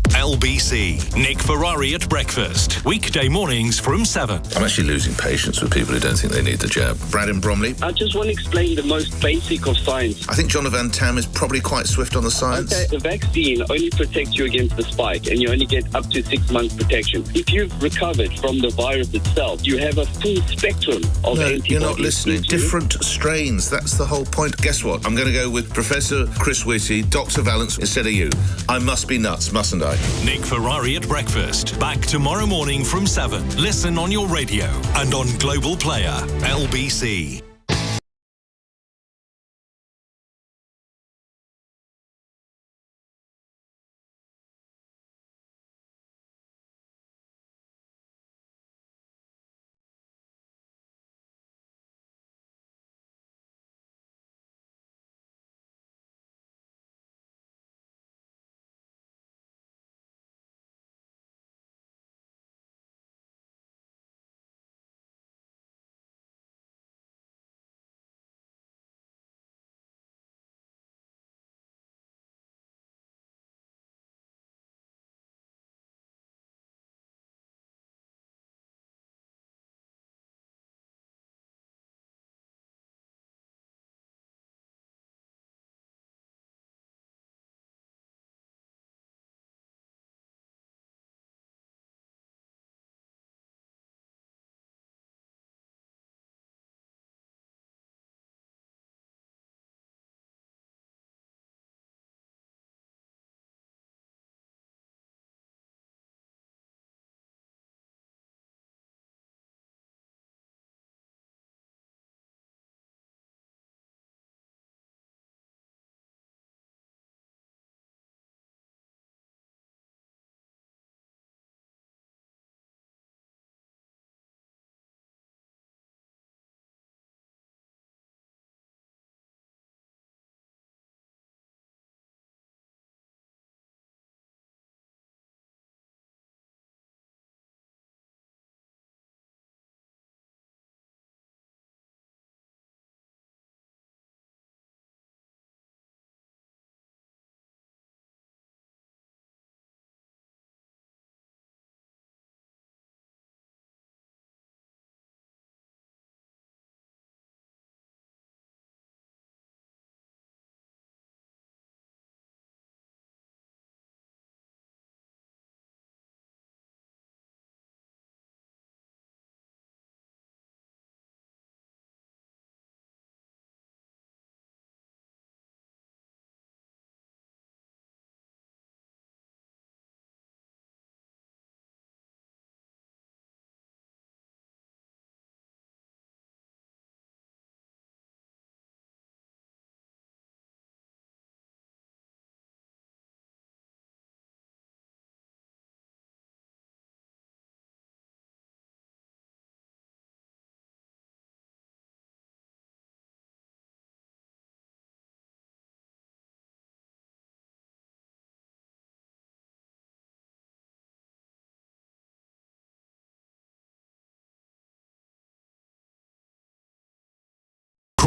LBC, Nick Ferrari at breakfast. Weekday mornings from 7. I'm actually losing patience with people who don't think they need the jab. Brad in Bromley. I just want to explain the most basic of science. I think John Van Tam is probably quite swift on the science. Okay, the vaccine only protects you against the spike, and you only get up to 6 months protection. If you've recovered from the virus itself, you have a full spectrum of antibodies. You're not listening. Different strains. That's the whole point. Guess what? I'm going to go with Professor Chris Whitty, Dr. Valence instead of you. I must be nuts, mustn't I? Nick Ferrari at breakfast. Back tomorrow morning from 7. Listen on your radio and on Global Player. LBC.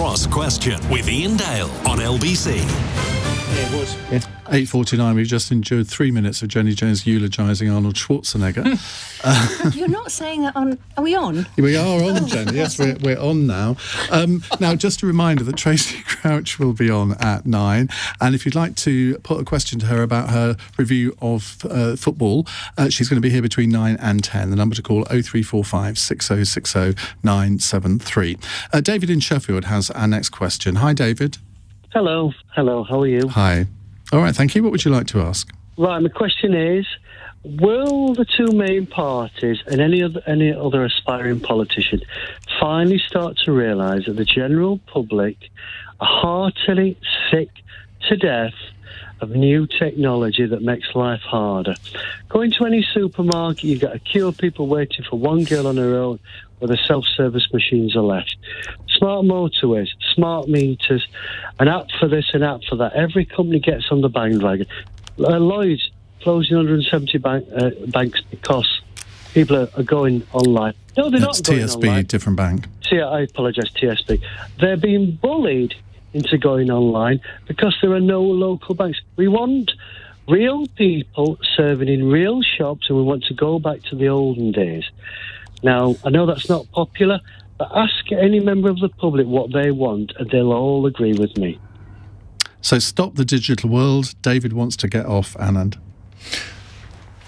Cross Question with Iain Dale on LBC. it was. Yeah. 8:49. We've just endured 3 minutes of Jenny Jones eulogising Arnold Schwarzenegger. You're not saying that on... Are we on? We are on, Jenny. Yes, we're on now. Now, just a reminder that Tracy Crouch will be on at 9. And if you'd like to put a question to her about her review of football, she's going to be here between 9 and 10. The number to call 0345 6060 973. David in Sheffield has our next question. Hi, David. Hello, how are you? Hi. All right, thank you. What would you like to ask? Right, my question is, will the two main parties and any other aspiring politician finally start to realise that the general public are heartily sick to death of new technology that makes life harder? Going to any supermarket, you've got a queue of people waiting for one girl on her own where the self-service machines are left. Smart motorways, smart meters, an app for this, an app for that. Every company gets on the bandwagon. Lloyd's closing 170 banks because people are going online. No, they're not going TSB, online. different bank. I apologise, TSB. They're being bullied into going online because there are no local banks. We want real people serving in real shops, and we want to go back to the olden days. Now, I know that's not popular, but ask any member of the public what they want, and they'll all agree with me. So stop the digital world. David wants to get off, Anand.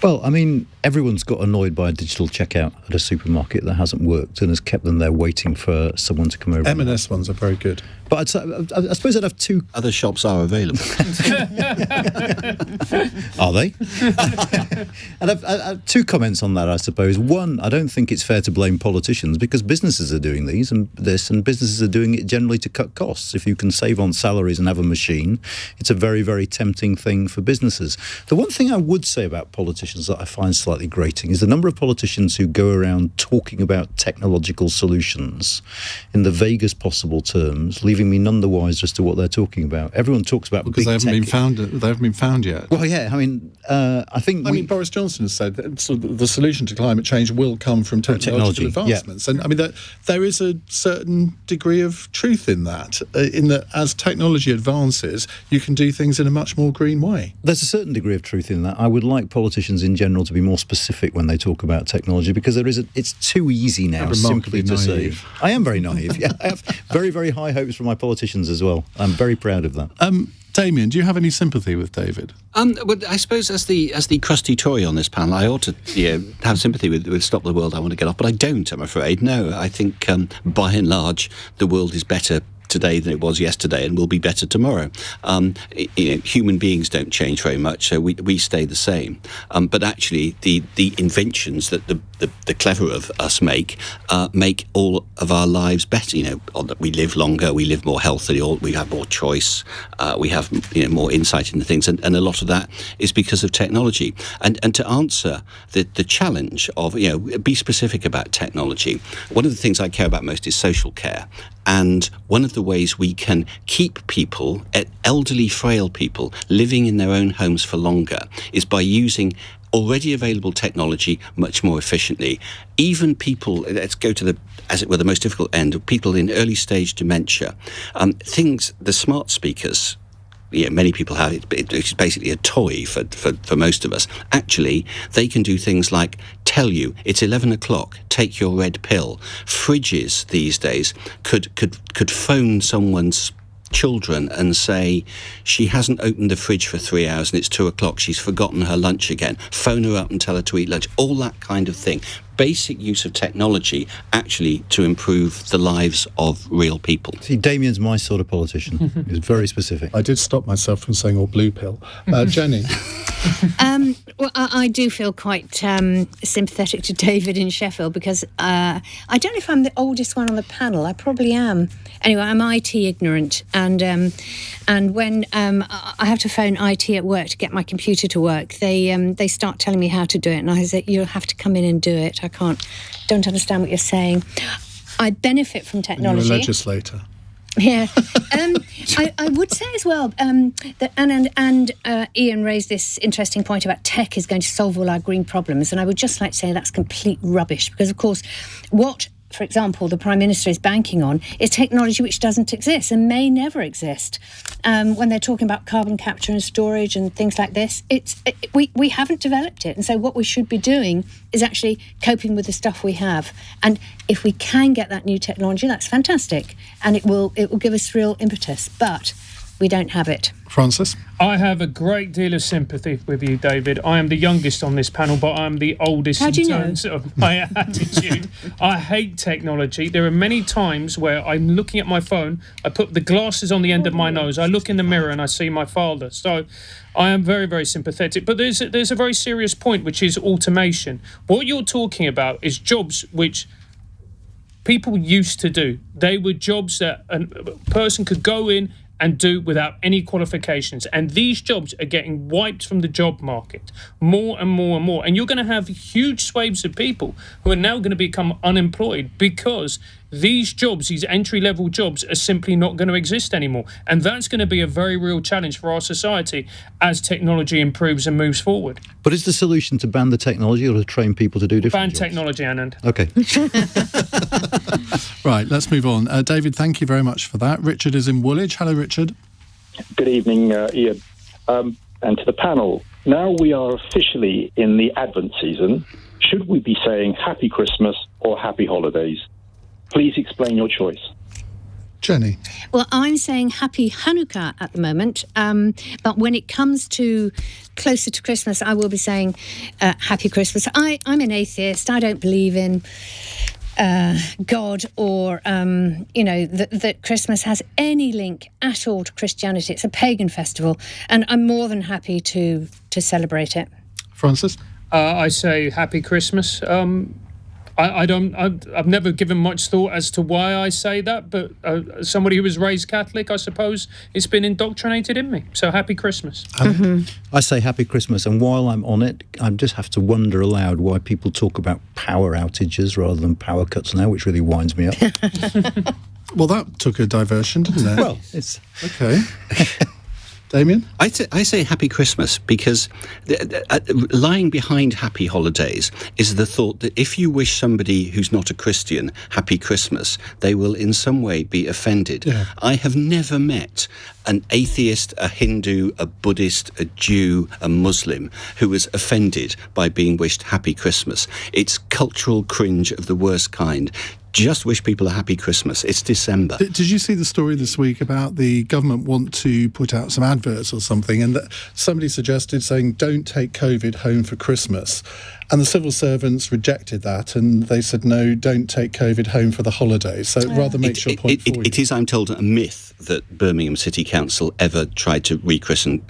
Well, I mean, everyone's got annoyed by a digital checkout at a supermarket that hasn't worked and has kept them there waiting for someone to come over. M&S ones are very good. But I suppose I'd have two... Other shops are available. Are they? And I've two comments on that, I suppose. One, I don't think it's fair to blame politicians because businesses are doing and businesses are doing it generally to cut costs. If you can save on salaries and have a machine, it's a very, very tempting thing for businesses. The one thing I would say about politicians that I find slightly grating is the number of politicians who go around talking about technological solutions in the vaguest possible terms, leaving me none the wiser as to what they're talking about. Everyone talks about because they haven't been found. They haven't been found yet. Well, yeah. I mean, I think Boris Johnson has said that the solution to climate change will come from technological advancements, and I mean that there is a certain degree of truth in that. In that, as technology advances, you can do things in a much more green way. There's a certain degree of truth in that. I would like politicians in general to be more specific when they talk about technology because it's too easy now simply to say. I am very naive. Yeah, I have very, very high hopes for my politicians as well. I'm very proud of that. Damian, do you have any sympathy with David? Well, I suppose as the crusty Tory on this panel, I ought to have sympathy with Stop the World, I Want to Get Off, but I don't, I'm afraid. No, I think by and large the world is better today than it was yesterday and will be better tomorrow. Human beings don't change very much, so we stay the same. But actually, the inventions that the clever of us make all of our lives better. We live longer, we live more healthily, we have more choice, we have more insight into things, and a lot of that is because of technology. And to answer the challenge of be specific about technology, one of the things I care about most is social care. And one of the ways we can keep people, elderly, frail people, living in their own homes for longer is by using already available technology much more efficiently. Even people, let's go to the most difficult end, people in early stage dementia. The smart speakers, many people have it. It's basically a toy for most of us. Actually, they can do things like tell you it's 11 o'clock, take your red pill. Fridges these days could phone someone's children and say she hasn't opened the fridge for 3 hours and it's 2 o'clock, she's forgotten her lunch again. Phone her up and tell her to eat lunch. All that kind of thing. Basic use of technology actually to improve the lives of real people. See, Damian's my sort of politician. He's very specific. I did stop myself from saying all blue pill. Jenny? Well, I do feel quite sympathetic to David in Sheffield because I don't know if I'm the oldest one on the panel. I probably am. Anyway, I'm IT ignorant, and when I have to phone IT at work to get my computer to work, they start telling me how to do it, and I say, you'll have to come in and do it. I don't understand what you're saying. I benefit from technology. You're a legislator. Yeah. I would say as well that Anand and Iain raised this interesting point about tech is going to solve all our green problems, and I would just like to say that's complete rubbish because, of course, what for example, the Prime Minister is banking on is technology which doesn't exist and may never exist. When they're talking about carbon capture and storage and things like this, we haven't developed it. And so what we should be doing is actually coping with the stuff we have. And if we can get that new technology, that's fantastic. And it will give us real impetus. But we don't have it. Francis? I have a great deal of sympathy with you, David. I am the youngest on this panel, but I'm the oldest in terms of my attitude. I hate technology. There are many times where I'm looking at my phone, I put the glasses on the end of my nose, I look in the mirror and I see my father. So I am very, very sympathetic. But there's a very serious point, which is automation. What you're talking about is jobs which people used to do. They were jobs that a person could go in and do without any qualifications. And these jobs are getting wiped from the job market more and more and more. And you're going to have huge swathes of people who are now going to become unemployed because these jobs, these entry-level jobs, are simply not going to exist anymore. And that's going to be a very real challenge for our society as technology improves and moves forward. But is the solution to ban the technology or to train people to do different jobs? Ban technology, Anand. Okay. Right, let's move on. David, thank you very much for that. Richard is in Woolwich. Hello, Richard. Good evening, Iain. And to the panel. Now we are officially in the Advent season. Should we be saying Happy Christmas or Happy Holidays? Please explain your choice. Jenny? Well, I'm saying Happy Hanukkah at the moment, but when it comes to closer to Christmas, I will be saying Happy Christmas. I'm an atheist. I don't believe in God or, that Christmas has any link at all to Christianity. It's a pagan festival, and I'm more than happy to celebrate it. Francis? I say Happy Christmas. I've never given much thought as to why I say that, but somebody who was raised Catholic, I suppose, it's been indoctrinated in me. So Happy Christmas. I say Happy Christmas, and while I'm on it, I just have to wonder aloud why people talk about power outages rather than power cuts now, which really winds me up. Well, that took a diversion, didn't it? Well, it's... Okay. Damian? I say Happy Christmas because lying behind Happy Holidays is the thought that if you wish somebody who's not a Christian Happy Christmas, they will in some way be offended. Yeah. I have never met an atheist, a Hindu, a Buddhist, a Jew, a Muslim who was offended by being wished Happy Christmas. It's cultural cringe of the worst kind. Just wish people a happy Christmas. It's December. Did you see the story this week about the government want to put out some adverts or something, and that somebody suggested saying, don't take COVID home for Christmas? And the civil servants rejected that, and they said, no, don't take COVID home for the holidays. So it rather makes your point for you. It is, I'm told, a myth that Birmingham City Council ever tried to rechristen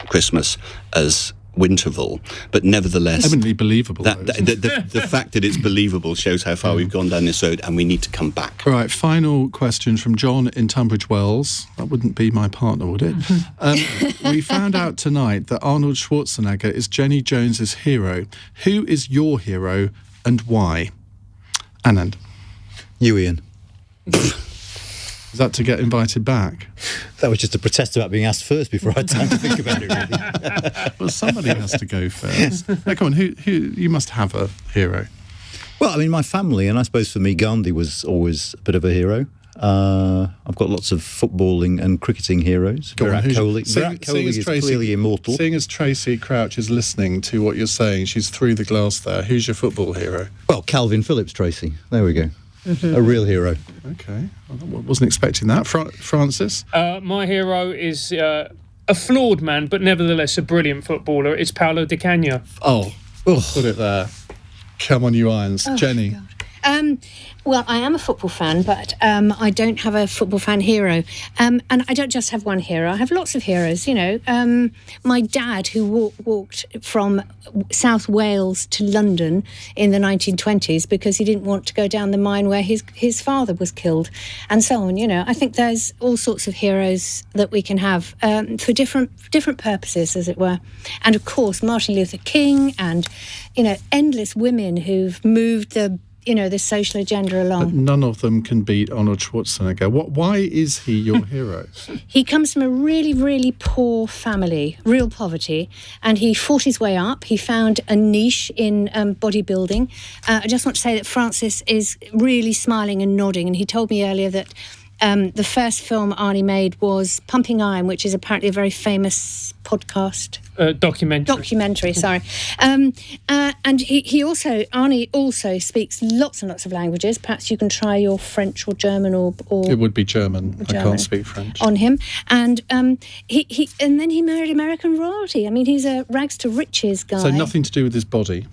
Christmas as Winterval, but nevertheless, eminently believable. The fact that it's believable shows how far we've gone down this road, and we need to come back. All right, final question from John in Tunbridge Wells. That wouldn't be my partner, would it? We found out tonight that Arnold Schwarzenegger is Jenny Jones's hero. Who is your hero and why? Anand? You, Iain. Is that to get invited back? That was just a protest about being asked first before I had time to think about it, really. Well, somebody has to go first. Now, come on, who you must have a hero. Well, I mean, my family, and I suppose for me, Gandhi was always a bit of a hero. I've got lots of footballing and cricketing heroes. Virat Kohli is clearly immortal. Seeing as Tracy Crouch is listening to what you're saying, she's through the glass there. Who's your football hero? Well, Calvin Phillips, Tracy. There we go. A real hero. Okay. I wasn't expecting that. Francis? My hero is a flawed man, but nevertheless a brilliant footballer. It's Paolo Di Canio. Oh, put it there. Come on, you irons. Jenny? Well, I am a football fan, but I don't have a football fan hero. And I don't just have one hero. I have lots of heroes, My dad, who walked from South Wales to London in the 1920s because he didn't want to go down the mine where his father was killed, and so on. I think there's all sorts of heroes that we can have for different purposes, as it were. And, of course, Martin Luther King and, endless women who've moved the this social agenda along. But none of them can beat Arnold Schwarzenegger. Why is he your hero? He comes from a really, really poor family, real poverty, and he fought his way up. He found a niche in bodybuilding. I just want to say that Francis is really smiling and nodding, and he told me earlier that the first film Arnie made was Pumping Iron, which is apparently a very famous podcast. Documentary, sorry. And Arnie also speaks lots and lots of languages. Perhaps you can try your French or German or It would be German. I can't speak French. On him. And he then he married American royalty. I mean, he's a rags to riches guy. So nothing to do with his body?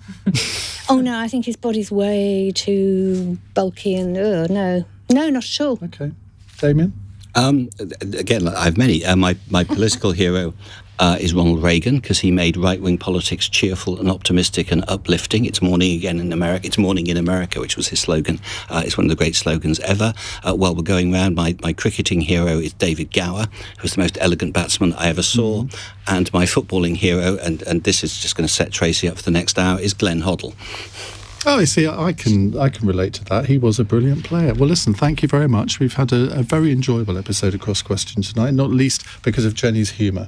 Oh, no, I think his body's way too bulky and, no, not at all. Okay. Damian? Again, I have many. My political hero is Ronald Reagan, because he made right-wing politics cheerful and optimistic and uplifting. It's morning again in America. It's morning in America, which was his slogan. It's one of the great slogans ever. While we're going round, my cricketing hero is David Gower, who was the most elegant batsman I ever saw. And my footballing hero, and this is just going to set Tracy up for the next hour, is Glenn Hoddle. Oh, you see, I can relate to that. He was a brilliant player. Well, listen, thank you very much. We've had a very enjoyable episode of Cross Question tonight, not least because of Jenny's humour.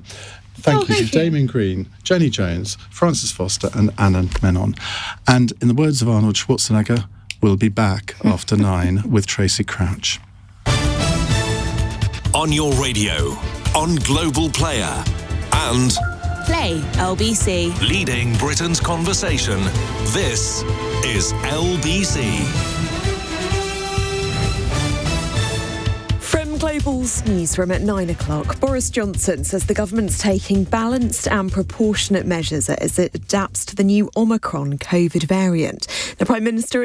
Thank you to Damian Green, Jenny Jones, Francis Foster and Anand Menon. And in the words of Arnold Schwarzenegger, we'll be back after 9 with Tracy Crouch. On your radio, on Global Player and Play LBC. leading Britain's conversation, this is LBC. From Global's newsroom at 9 o'clock, Boris Johnson says the government's taking balanced and proportionate measures as it adapts to the new Omicron COVID variant. The Prime Minister